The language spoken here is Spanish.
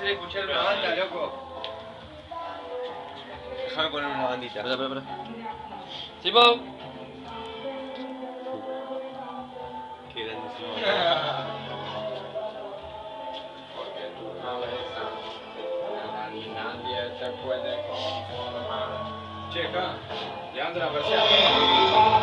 querés escuchar una banda, loco? Déjame poner una bandita. Espera. ¡Simón! Qué grande Simón. Porque tu cabeza ni nadie te puede conformar. Che, acá, levanta la persiana.